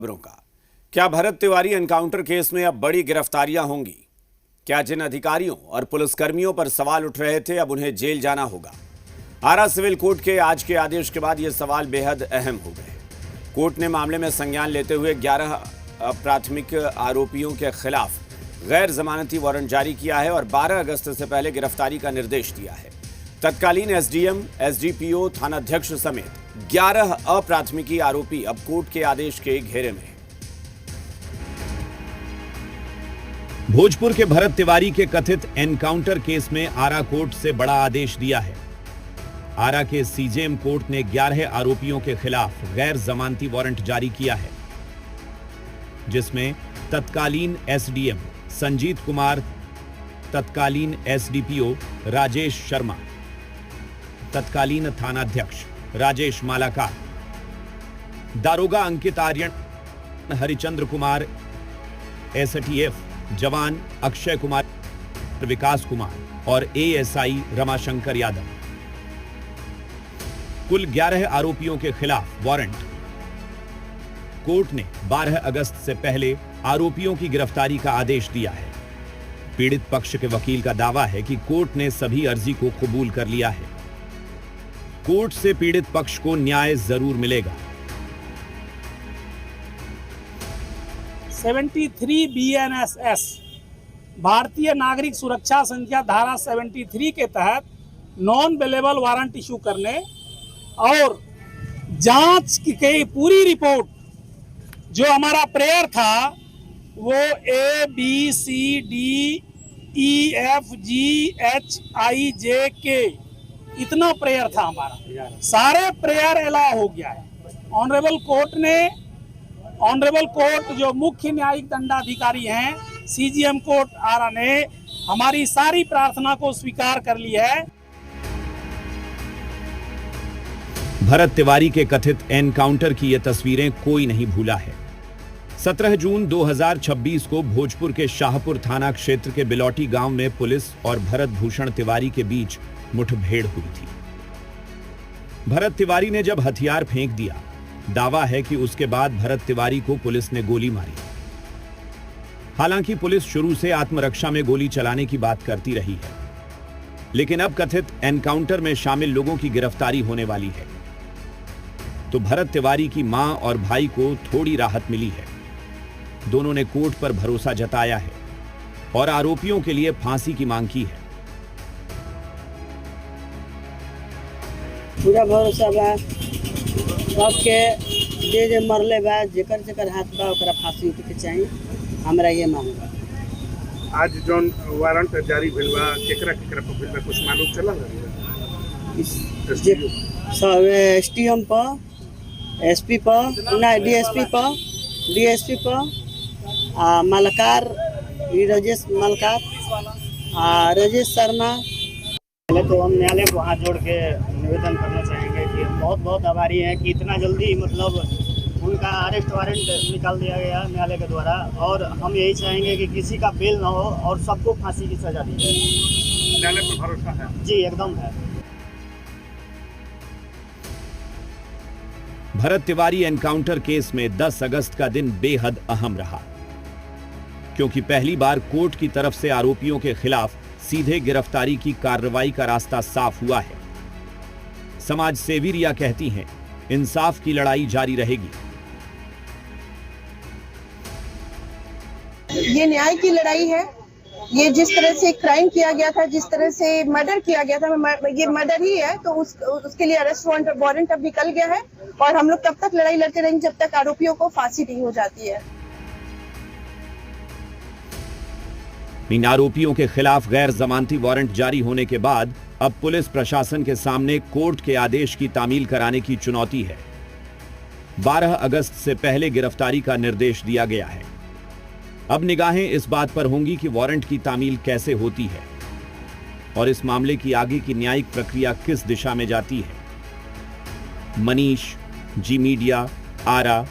खबरों का। क्या भरत तिवारी एनकाउंटर केस में अब बड़ी गिरफ्तारियां होंगी? क्या जिन अधिकारियों और पुलिसकर्मियों पर सवाल उठ रहे थे अब उन्हें जेल जाना होगा? आरा सिविल कोर्ट के आज के आदेश के बाद ये सवाल बेहद अहम हो गए। कोर्ट ने मामले में संज्ञान लेते हुए 11 प्राथमिक आरोपियों के खिलाफ गैर जमानती वारंट जारी किया है और 12 अगस्त से पहले गिरफ्तारी का निर्देश दिया है। तत्कालीन एसडीएम, एसडीपीओ, थानाध्यक्ष समेत 11 अप्राथमिकी आरोपी अब कोर्ट के आदेश के घेरे में हैं। भोजपुर के भरत तिवारी के कथित एनकाउंटर केस में आरा कोर्ट से बड़ा आदेश दिया है। आरा के सीजेएम कोर्ट ने 11 आरोपियों के खिलाफ गैर जमानती वारंट जारी किया है, जिसमें तत्कालीन एसडीएम संजीत कुमार, तत्कालीन एसडीपीओ राजेश शर्मा, तत्कालीन थानाध्यक्ष राजेश मालाकार, दारोगा अंकित आर्यन, हरिचंद्र कुमार, एसटीएफ जवान अक्षय कुमार, विकास कुमार और एएसआई रमाशंकर यादव। कुल 11 आरोपियों के खिलाफ वारंट। कोर्ट ने 12 अगस्त से पहले आरोपियों की गिरफ्तारी का आदेश दिया है। पीड़ित पक्ष के वकील का दावा है कि कोर्ट ने सभी अर्जी को कबूल कर लिया है। कोर्ट से पीड़ित पक्ष को न्याय जरूर मिलेगा। 73 BNSS भारतीय नागरिक सुरक्षा संख्या धारा 73 के तहत नॉन बेलेबल वारंट इशू करने और जांच की पूरी रिपोर्ट जो हमारा प्रेयर था वो ABCDEFGHIJK इतना प्रेयर था हमारा, सारे प्रेयर अलाउ हो गया है। ऑनरेबल कोर्ट जो मुख्य न्यायिक दंडाधिकारी हैं, सीजीएम कोर्ट आरा ने हमारी सारी प्रार्थना को स्वीकार कर ली है। भरत तिवारी के कथित एनकाउंटर की ये तस्वीरें कोई नहीं भूला है। 17 जून 2026 को भोजपुर के शाहपुर थाना क्षेत्र के बिलौटी गांव में पुलिस और भरत भूषण तिवारी के बीच मुठभेड़ हुई थी। भरत तिवारी ने जब हथियार फेंक दिया, दावा है कि उसके बाद भरत तिवारी को पुलिस ने गोली मारी। हालांकि पुलिस शुरू से आत्मरक्षा में गोली चलाने की बात करती रही है, लेकिन अब कथित एनकाउंटर में शामिल लोगों की गिरफ्तारी होने वाली है, तो भरत तिवारी की मां और भाई को थोड़ी राहत मिली है। दोनों ने कोर्ट पर भरोसा जताया है और आरोपियों के लिए फांसी की मांग की है। पूरा भरोसा बा सबके जे मरले बा, जेकर जेकर हाथ बा ओकरा फांसी के चाहिए, हमरा ये मांग बा। आज जौन वारंट जारी भेल बा केकरा केकरा पर भेल बा कुछ मालूम चला? सब एसटीएम पर, एसपी पर, ना डीएसपी पर मलकार राजेश मलकार, राजेश शर्मा। पहले तो हम न्यायालय को हाथ जोड़ के निवेदन करना चाहेंगे कि हम बहुत बहुत आभारी हैं कि इतना जल्दी मतलब उनका अरेस्ट वारंट निकाल दिया गया न्यायालय के द्वारा, और हम यही चाहेंगे कि किसी का बेल ना हो और सबको फांसी की सजा दी जाए। न्यायालय पर भरोसा है? जी एकदम है। भरत तिवारी एनकाउंटर केस में 10 अगस्त का दिन बेहद अहम रहा, क्योंकि पहली बार कोर्ट की तरफ से आरोपियों के खिलाफ सीधे गिरफ्तारी की कार्रवाई का रास्ता साफ हुआ है। समाज सेवी रिया कहती हैं, इंसाफ की लड़ाई जारी रहेगी। ये न्याय की लड़ाई है। ये जिस तरह से क्राइम किया गया था, जिस तरह से मर्डर किया गया था, ये मर्डर ही है, तो उसके लिए अरेस्ट वारंट अब निकल गया है और हम लोग तब तक लड़ाई लड़ते रहेंगे जब तक आरोपियों को फांसी नहीं हो जाती है। इन आरोपियों के खिलाफ गैर जमानती वारंट जारी होने के बाद अब पुलिस प्रशासन के सामने कोर्ट के आदेश की तामील कराने की चुनौती है। 12 अगस्त से पहले गिरफ्तारी का निर्देश दिया गया है। अब निगाहें इस बात पर होंगी कि वारंट की तामील कैसे होती है और इस मामले की आगे की न्यायिक प्रक्रिया किस दिशा में जाती है। मनीष, जी मीडिया, आरा।